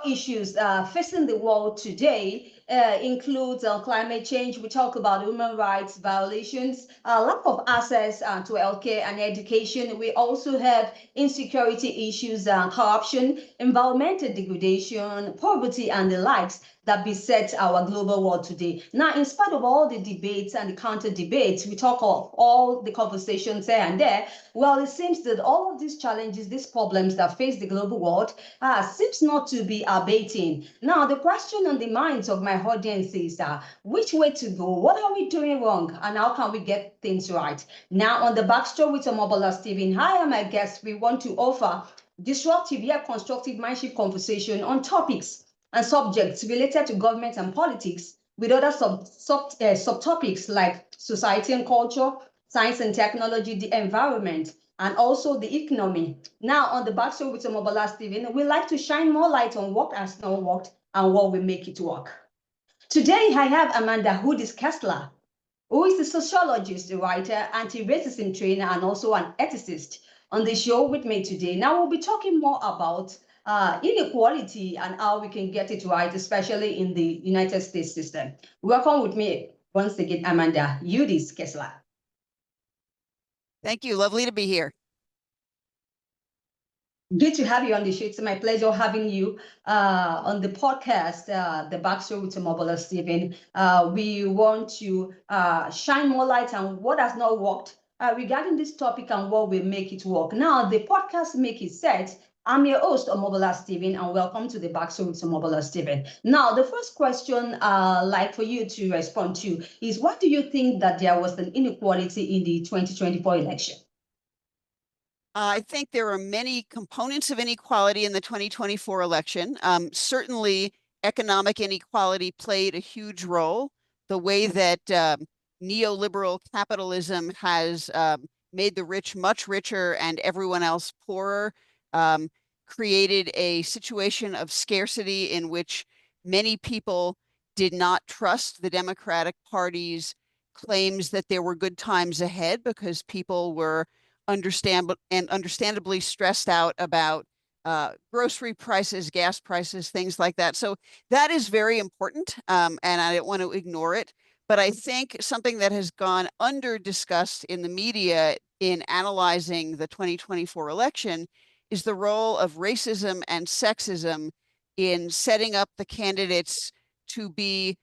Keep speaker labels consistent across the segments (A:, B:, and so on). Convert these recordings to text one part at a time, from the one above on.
A: issues facing the world today includes climate change. We talk about human rights violations, lack of access to healthcare and education. We also have insecurity issues, corruption, environmental degradation, poverty, and the likes that beset our global world today. Now, in spite of all the debates and the counter debates, we talk of all the conversations here and there. Well, it seems that all of these challenges, these problems that face the global world, seems not to be abating. Now, the question on the minds of my audience is which way to go? What are we doing wrong? And how can we get things right? Now, on the backstory with Omobola Stephen, I am my guest. We want to offer disruptive yet constructive mindship conversation on topics and subjects related to government and politics with other subtopics like society and culture, science and technology, the environment, and also the economy. Now, on the backstory with Omobola Stephen, we like to shine more light on what has not worked and what will make it work. Today, I have Amanda Udis-Kessler, who is a sociologist, a writer, anti-racism trainer, and also an ethicist on the show with me today. Now, we'll be talking more about inequality and how we can get it right, especially in the United States system. Welcome with me once again, Amanda Udis-Kessler.
B: Thank you. Lovely to be here.
A: Good to have you on the show. It's my pleasure having you on the podcast, The Backstory with Omobola Stephen. We want to shine more light on what has not worked regarding this topic and what will make it work. Now, the podcast make it set. I'm your host, Omobola Stephen, and welcome to The Backstory with Omobola Stephen. Now, the first question I'd like for you to respond to is, what do you think that there was an inequality in the 2024 election?
B: I think there are many components of inequality in the 2024 election. Certainly, economic inequality played a huge role. The way that neoliberal capitalism has made the rich much richer and everyone else poorer, created a situation of scarcity in which many people did not trust the Democratic Party's claims that there were good times ahead because people were understandably stressed out about grocery prices, gas prices, things like that. So that is very important, and I don't want to ignore it. But I think something that has gone under discussed in the media in analyzing the 2024 election is the role of racism and sexism in setting up the candidates to be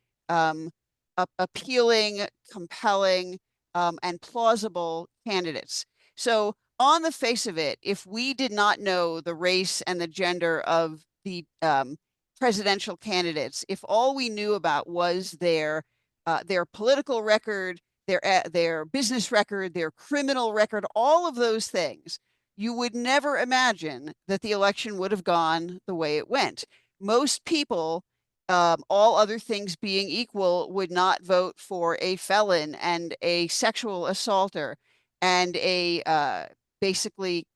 B: appealing, compelling, and plausible candidates. So on the face of it, if we did not know the race and the gender of the presidential candidates, if all we knew about was their political record, their business record, their criminal record, all of those things, you would never imagine that the election would have gone the way it went. Most people, all other things being equal, would not vote for a felon and a sexual assaulter and a basically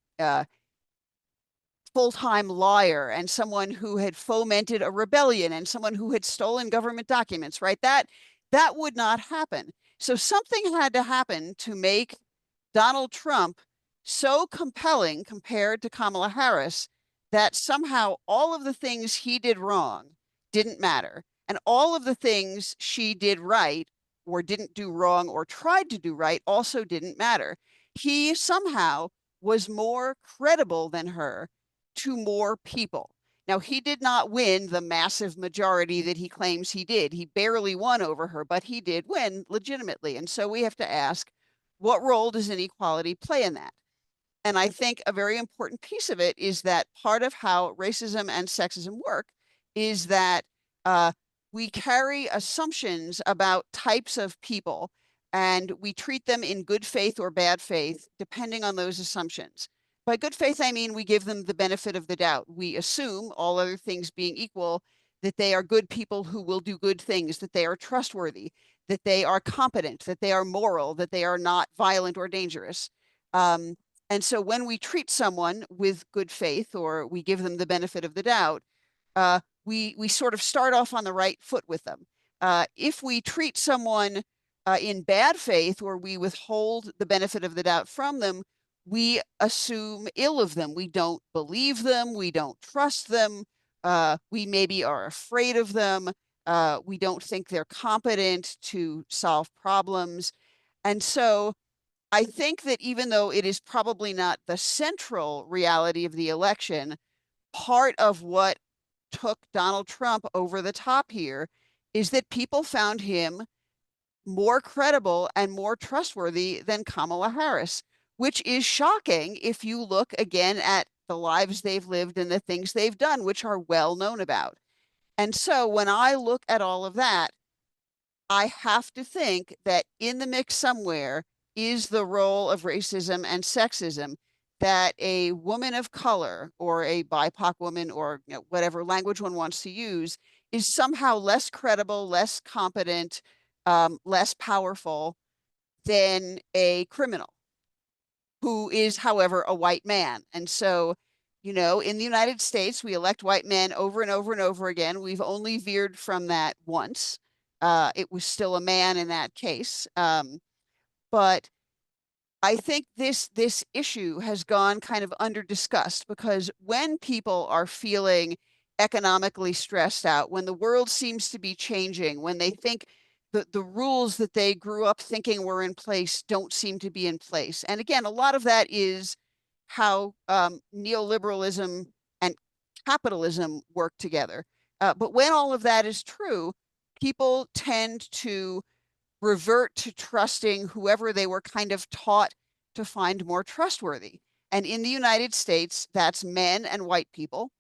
B: full-time liar and someone who had fomented a rebellion and someone who had stolen government documents, right? That would not happen. So something had to happen to make Donald Trump so compelling compared to Kamala Harris that somehow all of the things he did wrong didn't matter. And all of the things she did right or didn't do wrong or tried to do right also didn't matter. He somehow was more credible than her to more people. Now, he did not win the massive majority that he claims he did. He barely won over her, but he did win legitimately. And so we have to ask, what role does inequality play in that? And I think a very important piece of it is that part of how racism and sexism work is that we carry assumptions about types of people and we treat them in good faith or bad faith, depending on those assumptions. By good faith, I mean we give them the benefit of the doubt. We assume, all other things being equal, that they are good people who will do good things, that they are trustworthy, that they are competent, that they are moral, that they are not violent or dangerous. And so when we treat someone with good faith or we give them the benefit of the doubt, we sort of start off on the right foot with them. If we treat someone in bad faith or we withhold the benefit of the doubt from them, we assume ill of them. We don't believe them. We don't trust them. We maybe are afraid of them. We don't think they're competent to solve problems. And so I think that even though it is probably not the central reality of the election, part of what took Donald Trump over the top here is that people found him more credible and more trustworthy than Kamala Harris, which is shocking if you look again at the lives they've lived and the things they've done, which are well known about. And so when I look at all of that, I have to think that in the mix somewhere is the role of racism and sexism, that a woman of color or a BIPOC woman, or whatever language one wants to use, is somehow less credible, less competent, less powerful than a criminal who is, however, a white man. And so, in the United States, we elect white men over and over and over again. We've only veered from that once. It was still a man in that case. But I think this issue has gone kind of under discussed, because when people are feeling economically stressed out, when the world seems to be changing, when they think the rules that they grew up thinking were in place don't seem to be in place. And again, a lot of that is how neoliberalism and capitalism work together. But when all of that is true, people tend to revert to trusting whoever they were kind of taught to find more trustworthy. And in the United States, that's men and white people.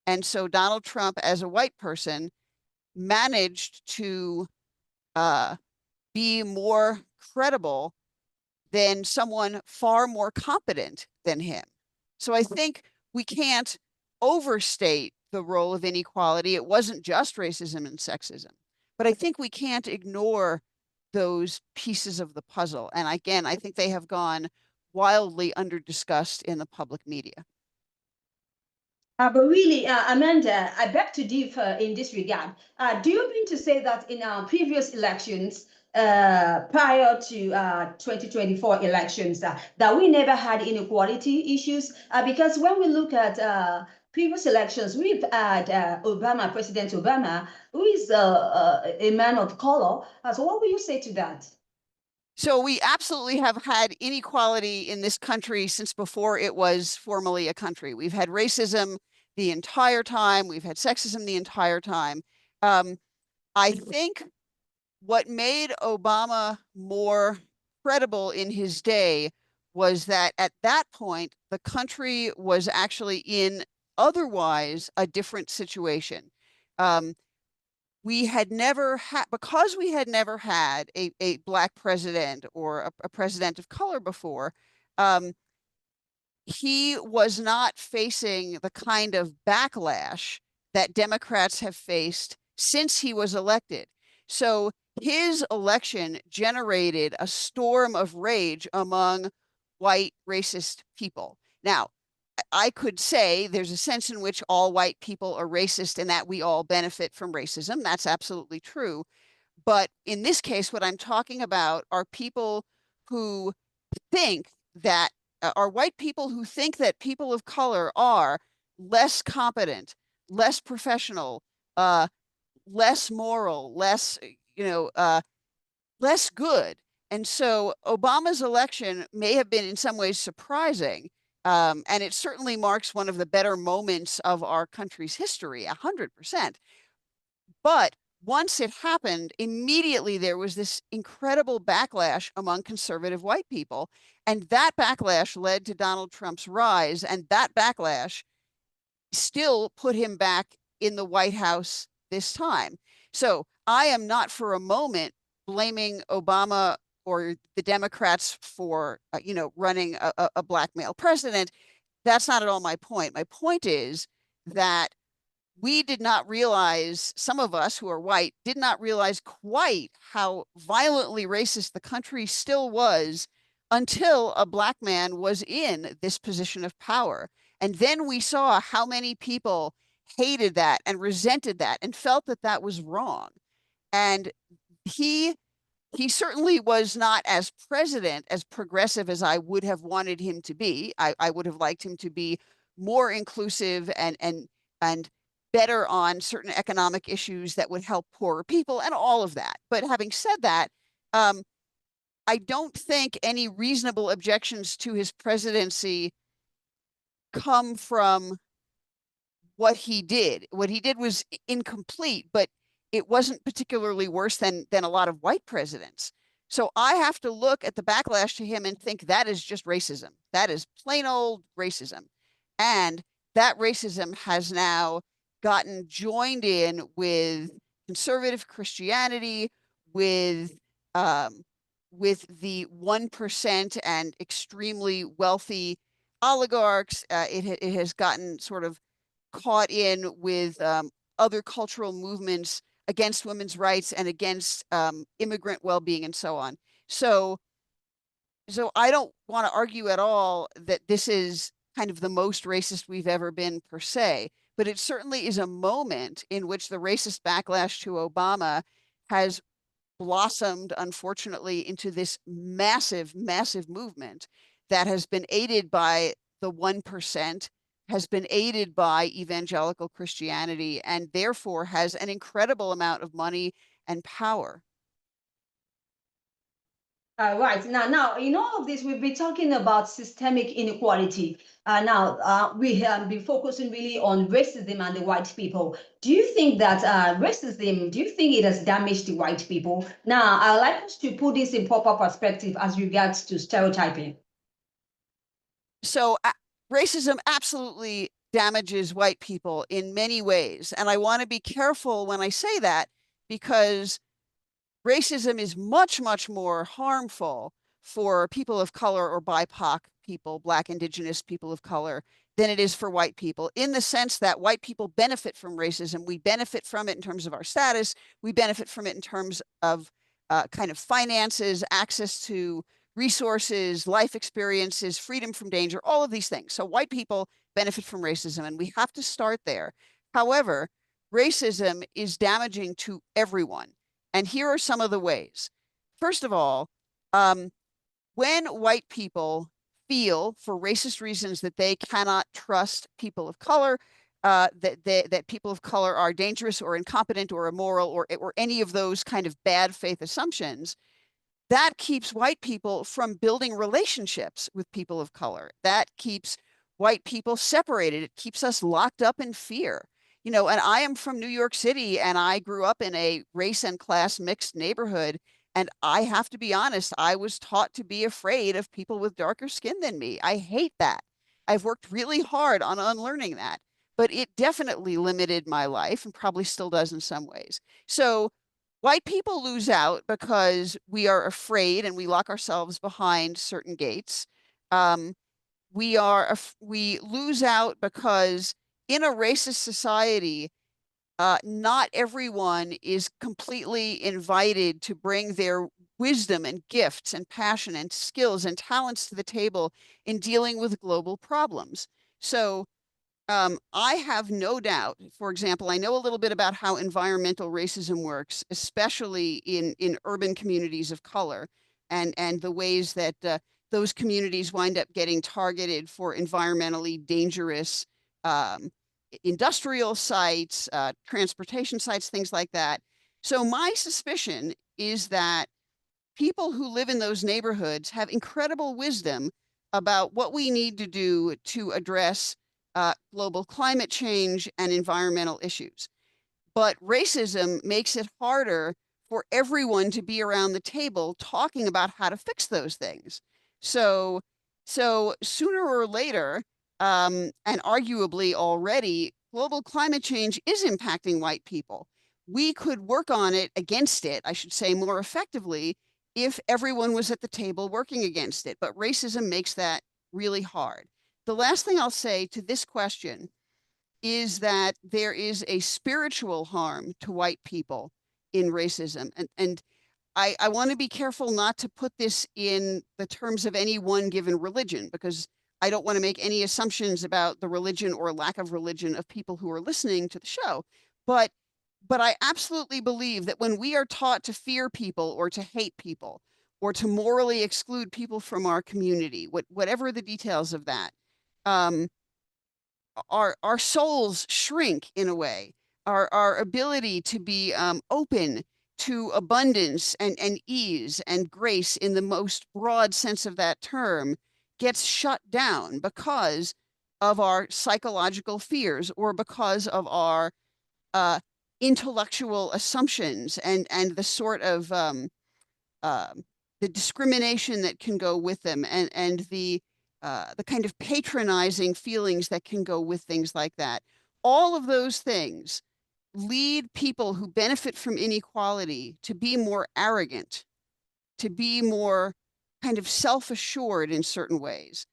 B: And so Donald Trump, as a white person, managed to be more credible than someone far more competent than him. So I think we can't overstate the role of inequality. It wasn't just racism and sexism, but I think we can't ignore those pieces of the puzzle. And again, I think they have gone wildly under discussed in the public media.
A: But really, Amanda, I beg to differ in this regard. Do you mean to say that in our previous elections, prior to 2024 elections, that we never had inequality issues? Because when we look at previous elections, we've had Obama, President Obama, who is a man of color. So what will you say to that?
B: So we absolutely have had inequality in this country since before it was formally a country. We've had racism the entire time. We've had sexism the entire time. I think what made Obama more credible in his day was that at that point, the country was actually in otherwise a different situation. We had never had, because we had never had a Black president or a president of color before, he was not facing the kind of backlash that Democrats have faced since he was elected. So his election generated a storm of rage among white racist people. Now, I could say there's a sense in which all white people are racist and that we all benefit from racism. That's absolutely true. But in this case, what I'm talking about are people who think that are white people who think that people of color are less competent, less professional, less moral, less, less good. And so Obama's election may have been in some ways surprising. And it certainly marks one of the better moments of our country's history, 100%. But once it happened, immediately there was this incredible backlash among conservative white people. And that backlash led to Donald Trump's rise. And that backlash still put him back in the White House this time. So I am not for a moment blaming Obama or the Democrats for, running a black male president. That's not at all my point. My point is that we did not realize, some of us who are white did not realize quite how violently racist the country still was until a black man was in this position of power. And then we saw how many people hated that and resented that and felt that that was wrong. And he certainly was not, as president, as progressive as I would have wanted him to be. I would have liked him to be more inclusive and better on certain economic issues that would help poorer people and all of that. But having said that, I don't think any reasonable objections to his presidency come from what he did. What he did was incomplete, but it wasn't particularly worse than a lot of white presidents. So I have to look at the backlash to him and think that is just racism. That is plain old racism. And that racism has now gotten joined in with conservative Christianity, with um, the 1% and extremely wealthy oligarchs. It has gotten sort of caught in with other cultural movements against women's rights and against immigrant well-being and so on. So I don't want to argue at all that this is kind of the most racist we've ever been per se, but it certainly is a moment in which the racist backlash to Obama has blossomed, unfortunately, into this massive, massive movement that has been aided by the 1%, has been aided by evangelical Christianity, and therefore has an incredible amount of money and power.
A: Right. Now, in all of this, we've been talking about systemic inequality. We have been focusing really on racism and the white people. Do you think that racism, do you think it has damaged the white people? Now, I'd like us to put this in proper perspective as regards to stereotyping.
B: So racism absolutely damages white people in many ways. And I want to be careful when I say that, because racism is much, much more harmful for people of color or BIPOC people, Black, Indigenous people of color, than it is for white people, in the sense that white people benefit from racism. We benefit from it in terms of our status. We benefit from it in terms of kind of finances, access to resources, life experiences, freedom from danger, all of these things. So white people benefit from racism, and we have to start there. However, racism is damaging to everyone. And here are some of the ways. First of all, when white people feel, for racist reasons, that they cannot trust people of color, that people of color are dangerous or incompetent or immoral or any of those kind of bad faith assumptions, that keeps white people from building relationships with people of color. That keeps white people separated. It keeps us locked up in fear. You know, and I am from New York City, and I grew up in a race and class mixed neighborhood. And I have to be honest, I was taught to be afraid of people with darker skin than me. I hate that. I've worked really hard on unlearning that, but it definitely limited my life and probably still does in some ways. So white people lose out because we are afraid and we lock ourselves behind certain gates. Um, we lose out because in a racist society, not everyone is completely invited to bring their wisdom and gifts and passion and skills and talents to the table in dealing with global problems. So I have no doubt, for example, I know a little bit about how environmental racism works, especially in urban communities of color, and the ways that those communities wind up getting targeted for environmentally dangerous um, industrial sites, transportation sites, things like that. So my suspicion is that people who live in those neighborhoods have incredible wisdom about what we need to do to address global climate change and environmental issues. But racism makes it harder for everyone to be around the table talking about how to fix those things. So, sooner or later, and arguably already, global climate change is impacting white people. We could work on it, against it, I should say, more effectively if everyone was at the table working against it. But racism makes that really hard. The last thing I'll say to this question is that there is a spiritual harm to white people in racism. And I want to be careful not to put this in the terms of any one given religion, because I don't want to make any assumptions about the religion or lack of religion of people who are listening to the show. But I absolutely believe that when we are taught to fear people or to hate people or to morally exclude people from our community, whatever the details of that, um, our souls shrink in a way. Our ability to be open to abundance and ease and grace in the most broad sense of that term gets shut down because of our psychological fears or because of our uh, intellectual assumptions and the sort of uh, the discrimination that can go with them and the kind of patronizing feelings that can go with things like that. All of those things lead people who benefit from inequality to be more arrogant, to be more kind of self-assured in certain ways.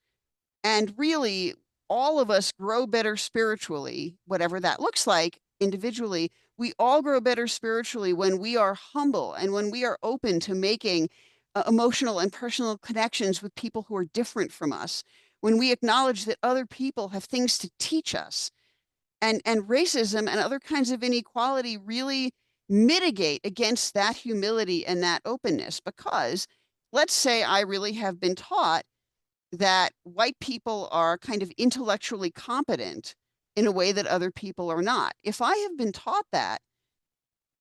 B: And really, all of us grow better spiritually, whatever that looks like individually. We all grow better spiritually when we are humble and when we are open to making emotional and personal connections with people who are different from us, when we acknowledge that other people have things to teach us. And racism and other kinds of inequality really mitigate against that humility and that openness because let's say I really have been taught that white people are kind of intellectually competent in a way that other people are not. If I have been taught that,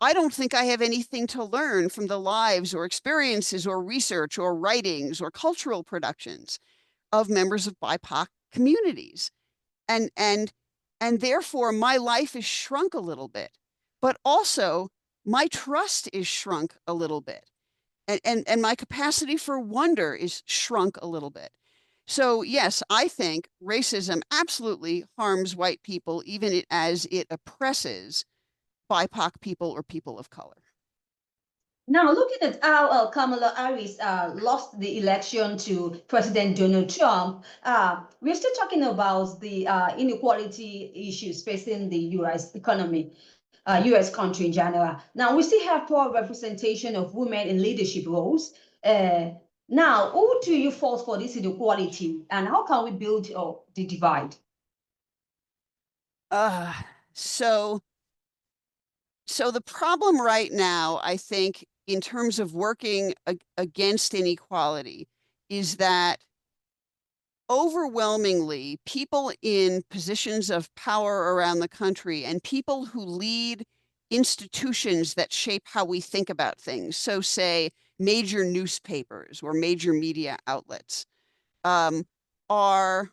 B: I don't think I have anything to learn from the lives or experiences or research or writings or cultural productions of members of BIPOC communities. And and and therefore my life is shrunk a little bit. But also my trust is shrunk a little bit. And my capacity for wonder is shrunk a little bit. So yes, I think racism absolutely harms white people, even as it oppresses BIPOC people or people of color.
A: Now, looking at how Kamala Harris lost the election to President Donald Trump, we're still talking about the inequality issues facing the U.S. economy, U.S. country in general. Now, we still have poor representation of women in leadership roles. Now, who do you fault for this inequality, and how can we build the divide?
B: Uh, so so the problem right now, I think, in terms of working against inequality, is that overwhelmingly people in positions of power around the country and people who lead institutions that shape how we think about things, so say major newspapers or major media outlets, um, are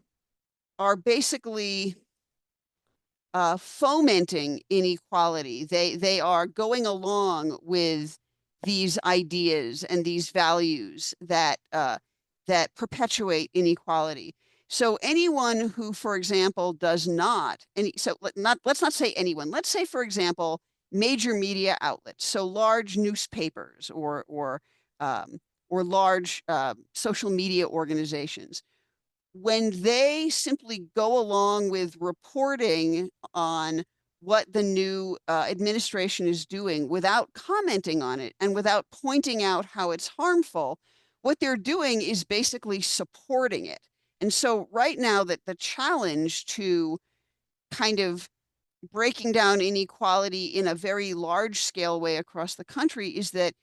B: are basically fomenting inequality. They are going along with these ideas and these values that perpetuate inequality. So anyone who, for example, does not, let's not say anyone. Let's say, for example, major media outlets, so large newspapers or large social media organizations, when they simply go along with reporting on what the new administration is doing without commenting on it and without pointing out how it's harmful, what they're doing is basically supporting it. And so right now that the challenge to kind of breaking down inequality in a very large scale way across the country is that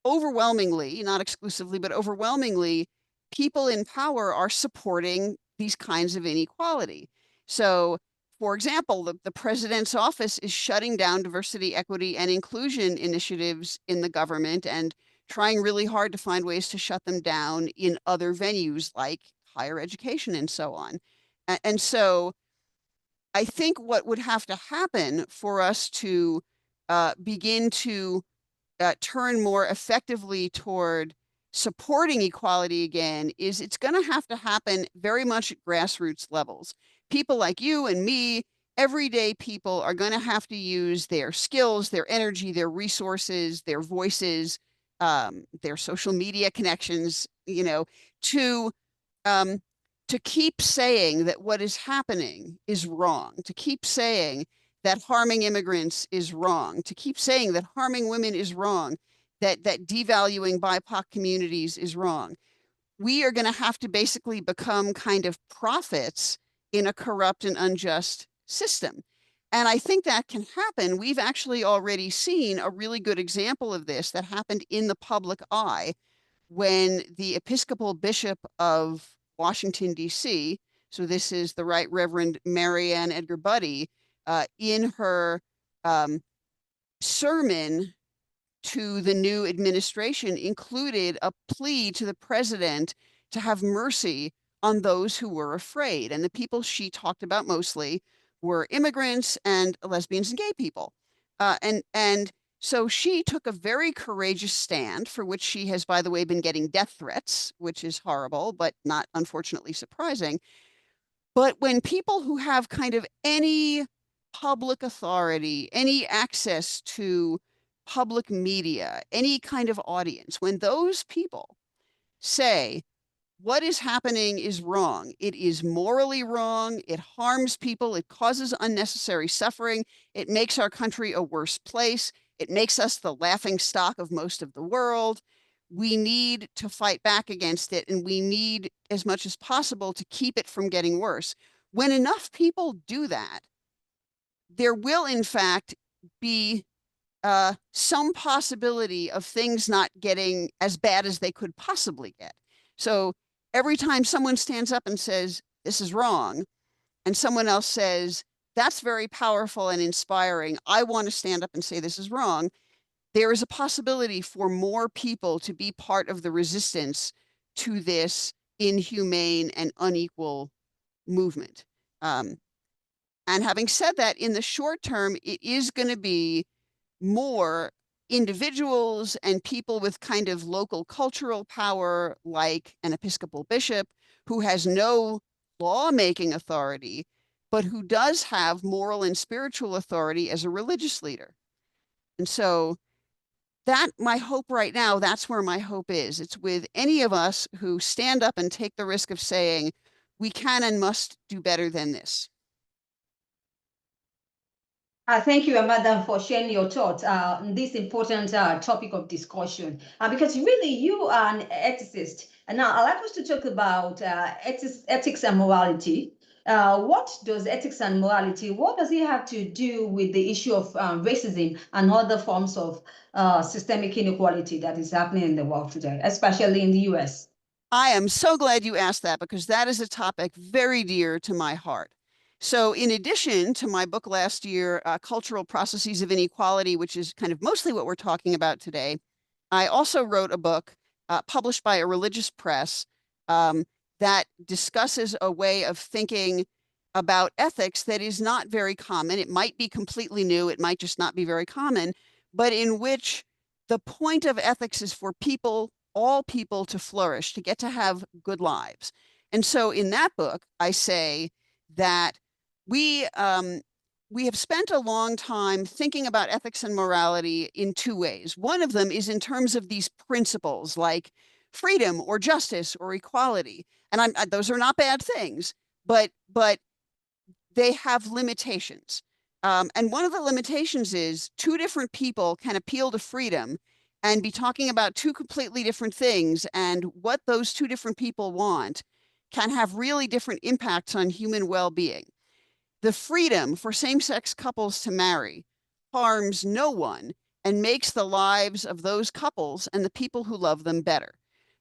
B: overwhelmingly, not exclusively, but overwhelmingly, people in power are supporting these kinds of inequality. So, for example, the president's office is shutting down diversity, equity, and inclusion initiatives in the government and trying really hard to find ways to shut them down in other venues like higher education and so on. And so I think what would have to happen for us to begin to turn more effectively toward supporting equality again is it's going to happen very much at grassroots levels. People like you and me, everyday people, are going to have to use their skills, their energy, their resources, their voices, their social media connections, to um, to keep saying that what is happening is wrong, to keep saying that harming immigrants is wrong, to keep saying that harming women is wrong, that devaluing BIPOC communities is wrong. We are going to have to basically become kind of prophets in a corrupt and unjust system. And I think that can happen. We've actually already seen a really good example of this that happened in the public eye when the Episcopal Bishop of Washington, D.C., So this is the Right Reverend Marianne Edgar Buddy in her sermon to the new administration included a plea to the president to have mercy on those who were afraid. And the people she talked about mostly were immigrants and lesbians and gay people. And so she took a very courageous stand, for which she has, by the way, been getting death threats, which is horrible, but not unfortunately surprising. But when people who have kind of any public authority, any access to public media, any kind of audience, when those people say, what is happening is wrong. It is morally wrong. It harms people. It causes unnecessary suffering. It makes our country a worse place. It makes us the laughing stock of most of the world. We need to fight back against it, and we need, as much as possible, to keep it from getting worse. When enough people do that, there will, in fact, be some possibility of things not getting as bad as they could possibly get. So every time someone stands up and says, this is wrong, and someone else says, that's very powerful and inspiring, I want to stand up and say this is wrong, there is a possibility for more people to be part of the resistance to this inhumane and unequal movement. And having said that, in the short term, it is going to be more individuals and people with kind of local cultural power, like an Episcopal bishop who has no lawmaking authority, but who does have moral and spiritual authority as a religious leader. And so that, my hope right now, that's where my hope is. It's with any of us who stand up and take the risk of saying, we can and must do better than this.
A: Thank you, Madam, for sharing your thoughts on this important topic of discussion. Because really, you are an ethicist. And now I'd like us to talk about ethics and morality. What does ethics and morality, what does it have to do with the issue of racism and other forms of systemic inequality that is happening in the world today, especially in the US?
B: I am so glad you asked that, because that is a topic very dear to my heart. So in addition to my book last year, Cultural Processes of Inequality, which is kind of mostly what we're talking about today, I also wrote a book published by a religious press that discusses a way of thinking about ethics that is not very common. It might be completely new. It might just not be very common, but in which the point of ethics is for people, all people, to flourish, to get to have good lives. And so in that book, I say that we have spent a long time thinking about ethics and morality in two ways. One of them is in terms of these principles like freedom or justice or equality. And those are not bad things, but they have limitations. And one of the limitations is two different people can appeal to freedom and be talking about two completely different things, and what those two different people want can have really different impacts on human well-being. The freedom for same-sex couples to marry harms no one and makes the lives of those couples and the people who love them better.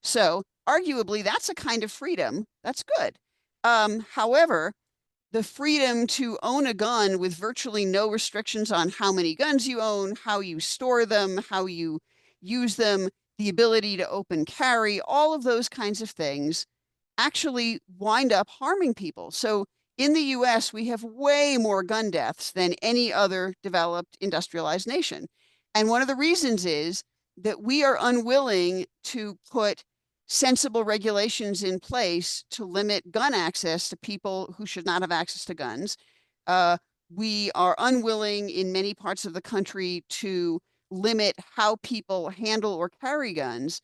B: So arguably, that's a kind of freedom that's good. However, the freedom to own a gun with virtually no restrictions on how many guns you own, how you store them, how you use them, the ability to open carry, all of those kinds of things actually wind up harming people. So in the US, we have way more gun deaths than any other developed industrialized nation. And one of the reasons is that we are unwilling to put sensible regulations in place to limit gun access to people who should not have access to guns. We are unwilling in many parts of the country to limit how people handle or carry guns.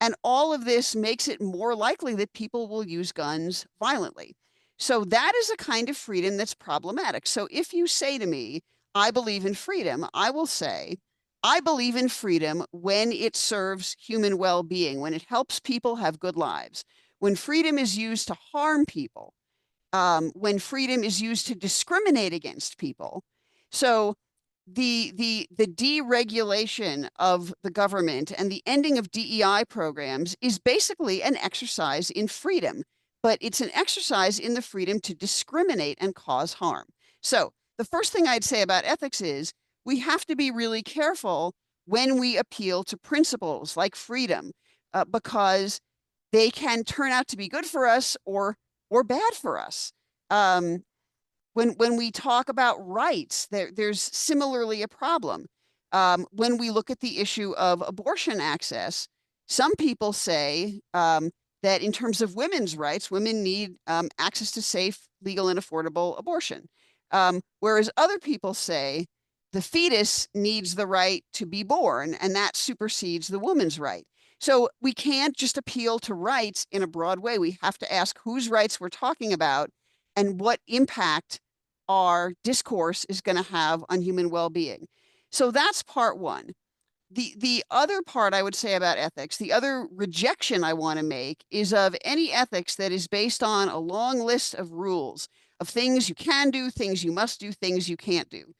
B: And all of this makes it more likely that people will use guns violently. So that is a kind of freedom that's problematic. So if you say to me, I believe in freedom, I will say, I believe in freedom when it serves human well-being, when it helps people have good lives. When freedom is used to harm people, when freedom is used to discriminate against people. So the deregulation of the government and the ending of DEI programs is basically an exercise in freedom. but it's an exercise in the freedom to discriminate and cause harm. So the first thing I'd say about ethics is we have to be really careful when we appeal to principles like freedom, because they can turn out to be good for us or bad for us. When we talk about rights, there's similarly a problem. When we look at the issue of abortion access, some people say that in terms of women's rights, women need access to safe, legal, and affordable abortion. Whereas other people say the fetus needs the right to be born, and that supersedes the woman's right. So we can't just appeal to rights in a broad way. We have to ask whose rights we're talking about and what impact our discourse is going to have on human well-being. So that's part one. The other part I would say about ethics, the other rejection I want to make is of any ethics that is based on a long list of rules of things you can do, things you must do, things you can't do.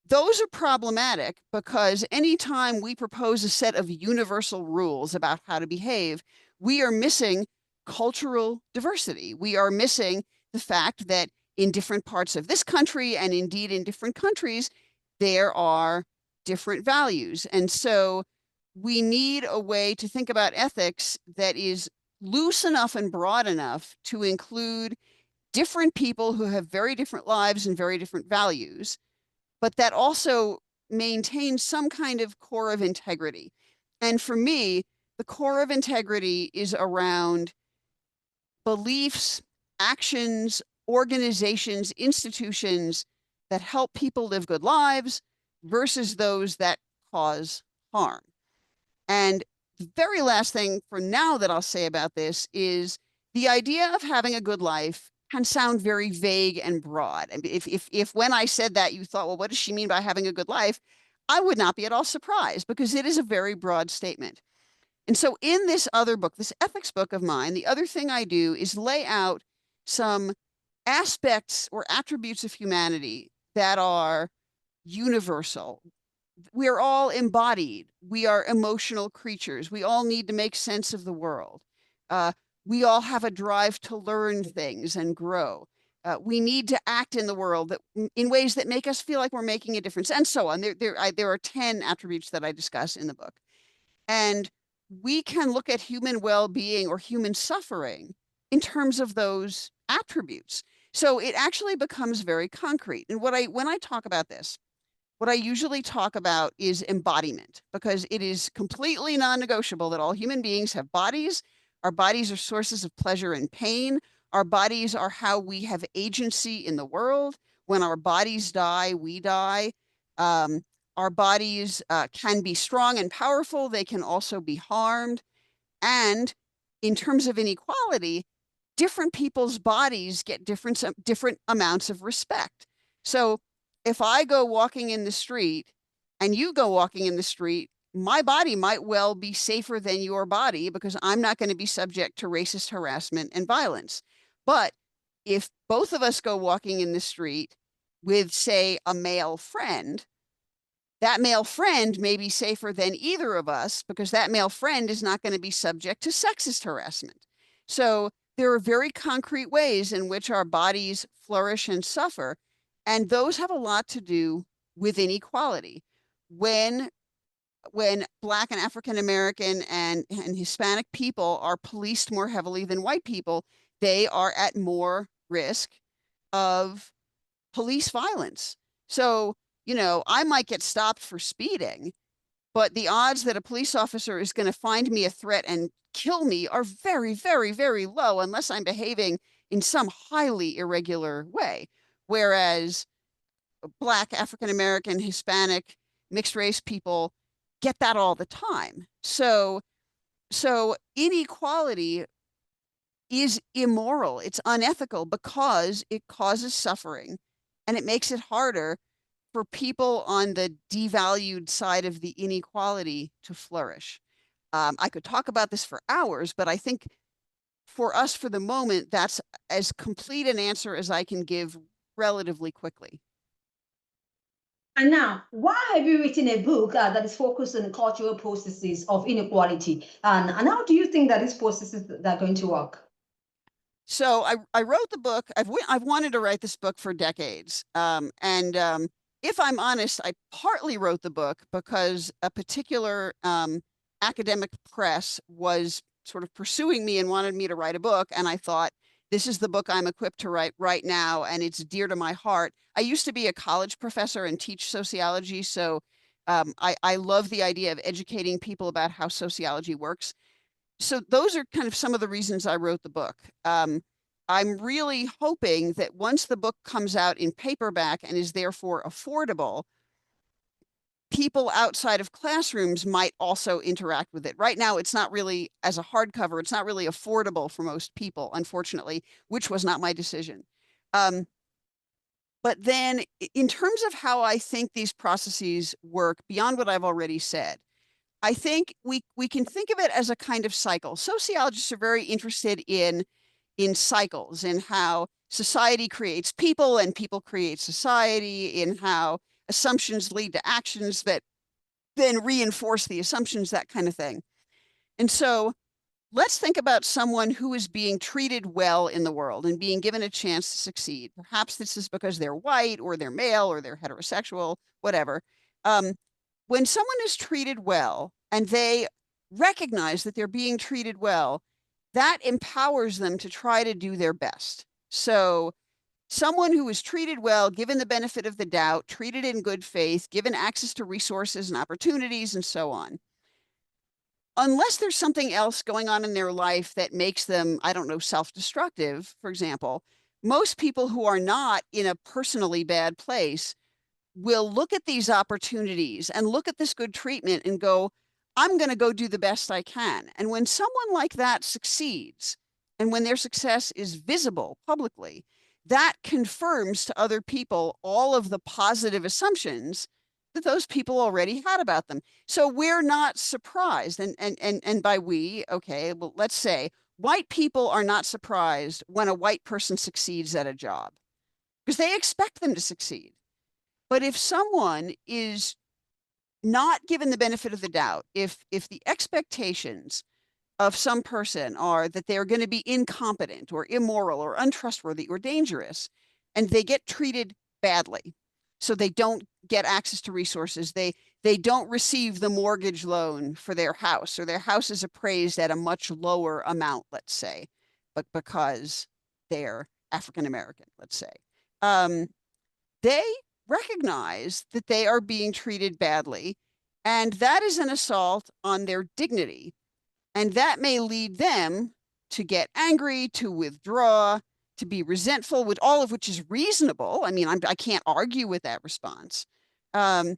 B: Those are problematic because anytime we propose a set of universal rules about how to behave, we are missing cultural diversity. We are missing the fact that in different parts of this country and indeed in different countries, there are different values. And so we need a way to think about ethics that is loose enough and broad enough to include different people who have very different lives and very different values, but that also maintains some kind of core of integrity. And for me, the core of integrity is around beliefs, actions, organizations, institutions that help people live good lives versus those that cause harm. And the very last thing for now that I'll say about this is the idea of having a good life can sound very vague and broad. And if when I said that you thought, well, what does she mean by having a good life? I would not be at all surprised because it is a very broad statement. And so in this other book, this ethics book of mine, the other thing I do is lay out some aspects or attributes of humanity that are universal. We're all embodied. We are emotional creatures. We all need to make sense of the world. We all have a drive to learn things and grow. We need to act in the world in ways that make us feel like we're making a difference, and so on. There are 10 attributes that I discuss in the book. And we can look at human well-being or human suffering in terms of those attributes. So it actually becomes very concrete. And when I talk about this, what I usually talk about is embodiment, because it is completely non-negotiable that all human beings have bodies. Our bodies are sources of pleasure and pain. Our bodies are how we have agency in the world. When our bodies die, we die. Our bodies can be strong and powerful. They can also be harmed. And in terms of inequality, different people's bodies get different amounts of respect. So if I go walking in the street and you go walking in the street, my body might well be safer than your body because I'm not going to be subject to racist harassment and violence. But if both of us go walking in the street with, say, a male friend, that male friend may be safer than either of us because that male friend is not going to be subject to sexist harassment. So there are very concrete ways in which our bodies flourish and suffer, and those have a lot to do with inequality. When Black and African American and Hispanic people are policed more heavily than white people, they are at more risk of police violence. So, I might get stopped for speeding, but the odds that a police officer is going to find me a threat and kill me are very, very, very low unless I'm behaving in some highly irregular way. Whereas Black, African American, Hispanic, mixed race people get that all the time. So inequality is immoral. It's unethical because it causes suffering and it makes it harder for people on the devalued side of the inequality to flourish. I could talk about this for hours, but I think for us, for the moment, that's as complete an answer as I can give relatively quickly.
A: And now, why have you written a book that is focused on the cultural processes of inequality? And how do you think that these processes are going to work?
B: So I wrote the book. I've wanted to write this book for decades. If I'm honest, I partly wrote the book because a particular academic press was sort of pursuing me and wanted me to write a book. And I thought, this is the book I'm equipped to write right now, and it's dear to my heart. I used to be a college professor and teach sociology, so I love the idea of educating people about how sociology works. So those are kind of some of the reasons I wrote the book. I'm really hoping that once the book comes out in paperback and is therefore affordable, people outside of classrooms might also interact with it. Right now, it's not really, as a hardcover, it's not really affordable for most people, unfortunately, which was not my decision. But then in terms of how I think these processes work, beyond what I've already said, I think we can think of it as a kind of cycle. Sociologists are very interested in cycles, in how society creates people and people create society, in how assumptions lead to actions that then reinforce the assumptions, that kind of thing. And so let's think about someone who is being treated well in the world and being given a chance to succeed. Perhaps this is because they're white or they're male or they're heterosexual, whatever. Um, when someone is treated well and they recognize that they're being treated well, that empowers them to try to do their best. So someone who is treated well, given the benefit of the doubt, treated in good faith, given access to resources and opportunities and so on, unless there's something else going on in their life that makes them, I don't know, self-destructive, for example, most people who are not in a personally bad place will look at these opportunities and look at this good treatment and go, I'm going to go do the best I can. And when someone like that succeeds, and when their success is visible publicly, that confirms to other people all of the positive assumptions that those people already had about them. So we're not surprised. And by we, okay, well, let's say white people are not surprised when a white person succeeds at a job because they expect them to succeed. But if someone is not given the benefit of the doubt, if the expectations of some person are that they're going to be incompetent or immoral or untrustworthy or dangerous, and they get treated badly, so they don't get access to resources, they don't receive the mortgage loan for their house, or their house is appraised at a much lower amount, let's say, but because they're African American, let's say, they recognize that they are being treated badly, and that is an assault on their dignity. And that may lead them to get angry, to withdraw, to be resentful, with all of which is reasonable. I mean, I can't argue with that response. Um,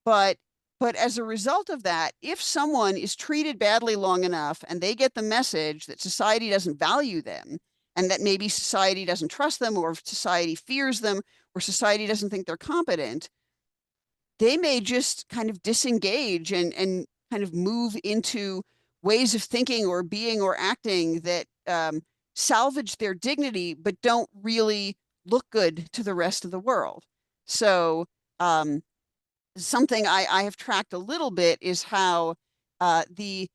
B: but as a result of that, if someone is treated badly long enough and they get the message that society doesn't value them, and that maybe society doesn't trust them, or society fears them, or society doesn't think they're competent, they may just kind of disengage and kind of move into ways of thinking or being or acting that salvage their dignity, but don't really look good to the rest of the world. So something I have tracked a little bit is how racism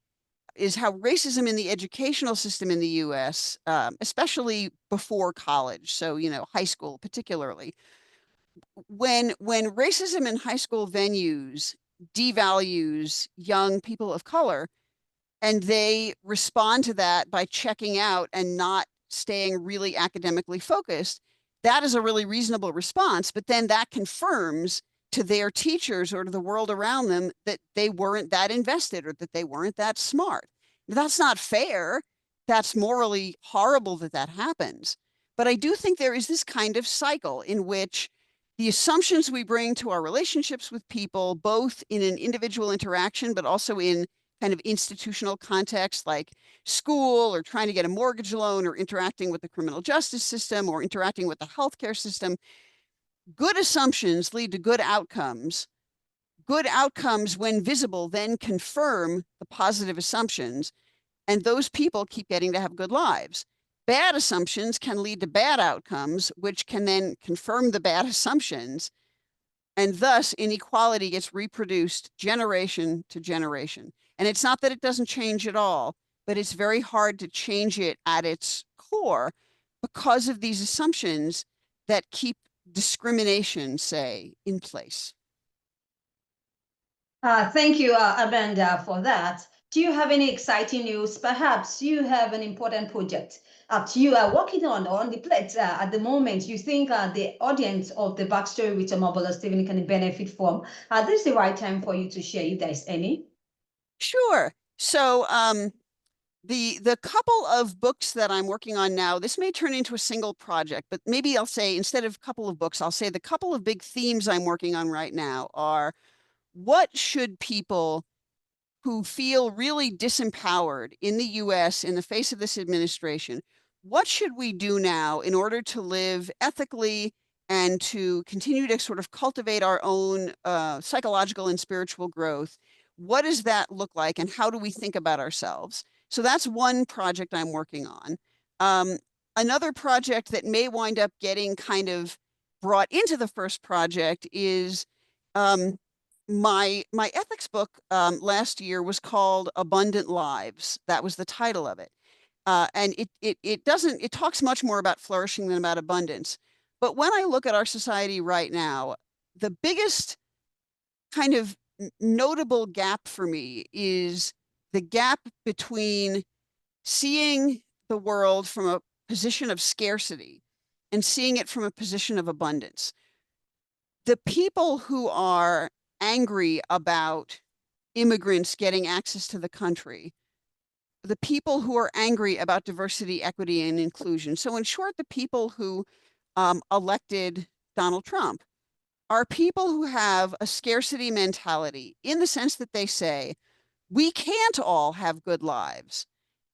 B: in the educational system in the US, especially before college, so high school particularly, when racism in high school venues devalues young people of color, and they respond to that by checking out and not staying really academically focused, that is a really reasonable response. But then that confirms to their teachers or to the world around them that they weren't that invested or that they weren't that smart. That's not fair. That's morally horrible that that happens. But I do think there is this kind of cycle in which the assumptions we bring to our relationships with people, both in an individual interaction, but also in kind of institutional context like school or trying to get a mortgage loan or interacting with the criminal justice system or interacting with the healthcare system, good assumptions lead to good outcomes. Good outcomes, when visible, then confirm the positive assumptions, and those people keep getting to have good lives. Bad assumptions can lead to bad outcomes, which can then confirm the bad assumptions, and thus inequality gets reproduced generation to generation. And it's not that it doesn't change at all, but it's very hard to change it at its core because of these assumptions that keep discrimination, say, in place.
A: Thank you, Amanda, for that. Do you have any exciting news? Perhaps you have an important project that you are working on the plate at the moment. You think the audience of the backstory with Omobola Stephen can benefit from. This is the right time for you to share, if there is any.
B: Sure. So the couple of books that I'm working on now, this may turn into a single project, but maybe I'll say, instead of a couple of books, I'll say the couple of big themes I'm working on right now are, what should people who feel really disempowered in the US in the face of this administration, what should we do now in order to live ethically and to continue to sort of cultivate our own psychological and spiritual growth? What does that look like, and how do we think about ourselves? So that's one project I'm working on. Another project that may wind up getting kind of brought into the first project is my ethics book last year was called Abundant Lives. That was the title of it. And it talks much more about flourishing than about abundance. But when I look at our society right now, the biggest kind of notable gap for me is the gap between seeing the world from a position of scarcity and seeing it from a position of abundance. The people who are angry about immigrants getting access to the country, the people who are angry about diversity, equity, and inclusion. So in short, the people who elected Donald Trump are people who have a scarcity mentality, in the sense that they say, we can't all have good lives,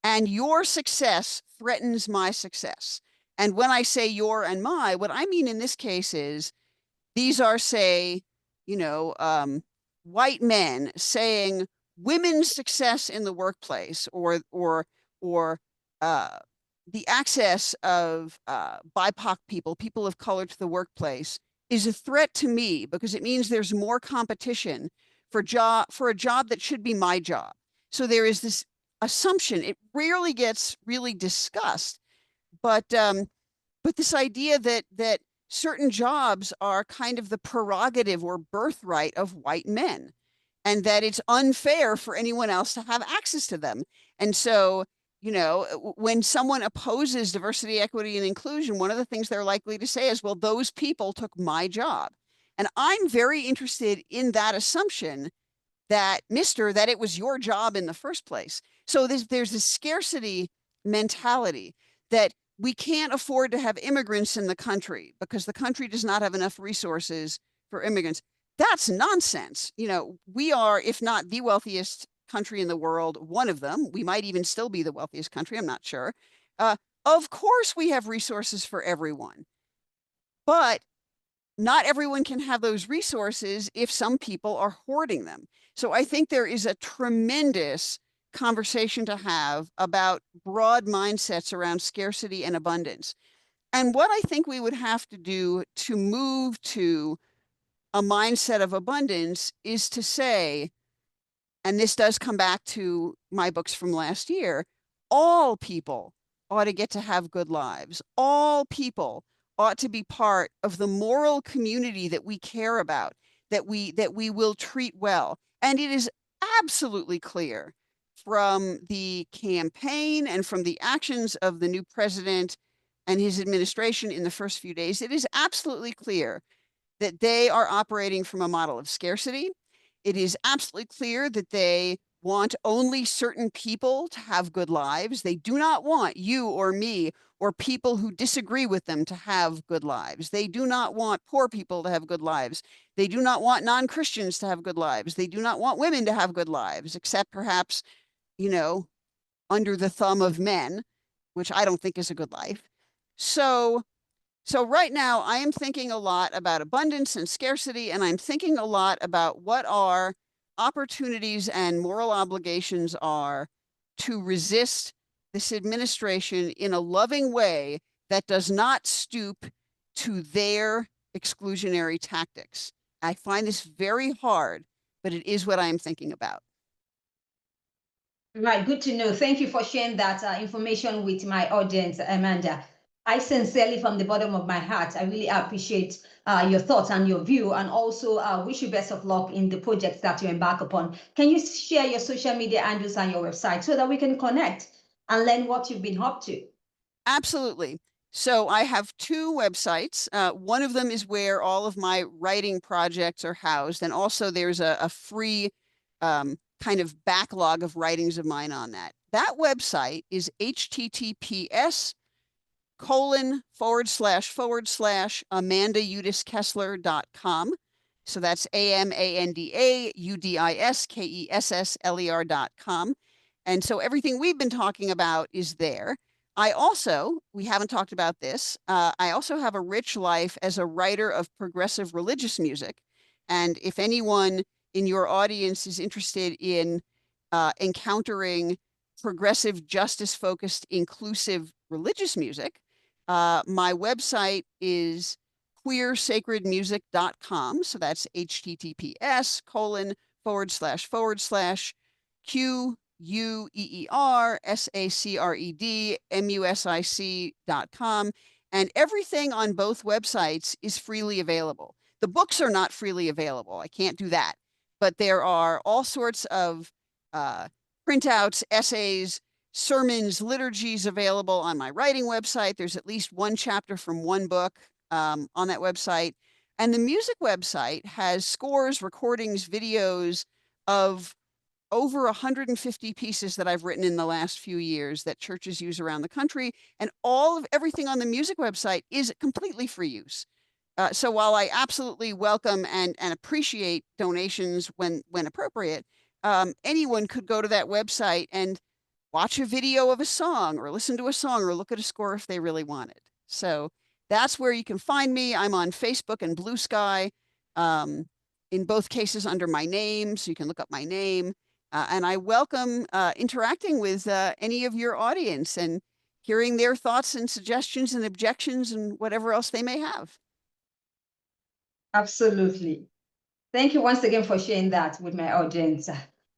B: and your success threatens my success. And when I say your and my, what I mean in this case is, these are, say, white men saying women's success in the workplace, or the access of BIPOC people of color to the workplace, is a threat to me because it means there's more competition for a job that should be my job. So there is this assumption. It rarely gets really discussed, but this idea that certain jobs are kind of the prerogative or birthright of white men, and that it's unfair for anyone else to have access to them. And so, when someone opposes diversity, equity, and inclusion, one of the things they're likely to say is, well, those people took my job. And I'm very interested in that assumption that, that it was your job in the first place. So there's this scarcity mentality that we can't afford to have immigrants in the country because the country does not have enough resources for immigrants. That's nonsense. We are, if not the wealthiest country in the world, one of them. We might even still be the wealthiest country, I'm not sure. Of course we have resources for everyone, but not everyone can have those resources if some people are hoarding them. So I think there is a tremendous conversation to have about broad mindsets around scarcity and abundance. And what I think we would have to do to move to a mindset of abundance is to say, and this does come back to my books from last year, all people ought to get to have good lives. All people ought to be part of the moral community that we care about, that we will treat well. And it is absolutely clear from the campaign and from the actions of the new president and his administration in the first few days, it is absolutely clear that they are operating from a model of scarcity. It is absolutely clear that they want only certain people to have good lives. They do not want you or me or people who disagree with them to have good lives. They do not want poor people to have good lives. They do not want non-Christians to have good lives. They do not want women to have good lives, except perhaps, under the thumb of men, which I don't think is a good life. So right now I am thinking a lot about abundance and scarcity, and I'm thinking a lot about what our opportunities and moral obligations are to resist this administration in a loving way that does not stoop to their exclusionary tactics. I find this very hard, but it is what I'm thinking about.
A: Right, good to know. Thank you for sharing that information with my audience, Amanda. I sincerely, from the bottom of my heart, I really appreciate your thoughts and your view, and also wish you best of luck in the projects that you embark upon. Can you share your social media handles and your website so that we can connect and learn what you've been up to?
B: Absolutely. So I have two websites. One of them is where all of my writing projects are housed, and also there's a free kind of backlog of writings of mine on that. That website is https://AmandaUdis-Kessler.com. So that's AMANDAUDISKESSLER.com. And so everything we've been talking about is there. We haven't talked about this, I also have a rich life as a writer of progressive religious music. And if anyone in your audience is interested in encountering progressive, justice-focused, inclusive religious music, my website is queersacredmusic.com. So that's https://QUEERSACREDMUSIC.com. And everything on both websites is freely available. The books are not freely available. I can't do that. But there are all sorts of printouts, essays, sermons, liturgies available on my writing website. There's at least one chapter from one book on that website. And the music website has scores, recordings, videos of over 150 pieces that I've written in the last few years that churches use around the country. And everything on the music website is completely free use. So while I absolutely welcome and appreciate donations when appropriate, anyone could go to that website and watch a video of a song or listen to a song or look at a score if they really wanted. So that's where you can find me. I'm on Facebook and Blue Sky, in both cases under my name, so you can look up my name. And I welcome interacting with any of your audience and hearing their thoughts and suggestions and objections and whatever else they may have.
A: Absolutely. Thank you once again for sharing that with my audience.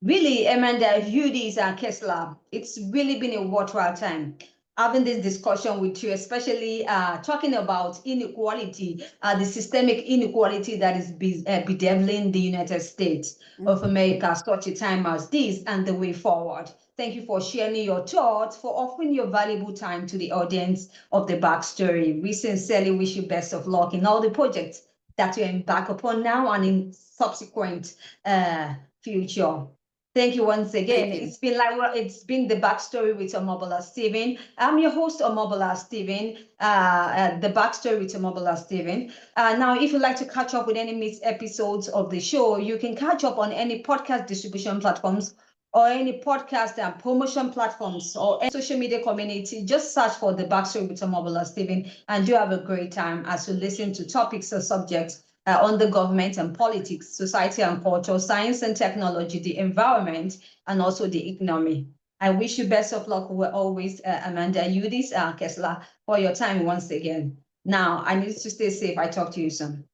A: Really, Amanda, Udis-Kessler, it's really been a worthwhile time having this discussion with you, especially talking about inequality, the systemic inequality that is bedeviling the United States of America, such a time as this, and the way forward. Thank you for sharing your thoughts, for offering your valuable time to the audience of the Backstory. We sincerely wish you best of luck in all the projects that you embark upon now and in subsequent future. Thank you once again.
B: Thank you.
A: It's been the Backstory with Omobola Stephen. I'm your host, Omobola Stephen. The Backstory with Omobola Stephen. Now, if you'd like to catch up with any missed episodes of the show, you can catch up on any podcast distribution platforms or any podcast and promotion platforms or any social media community. Just search for the Backstory with Omobola Stephen, and do have a great time as you listen to topics or subjects on the government and politics, society and culture, science and technology, the environment, and also the economy. I wish you best of luck always, Amanda Udis-Kessler, for your time once again. Now, I need to stay safe. I talk to you soon.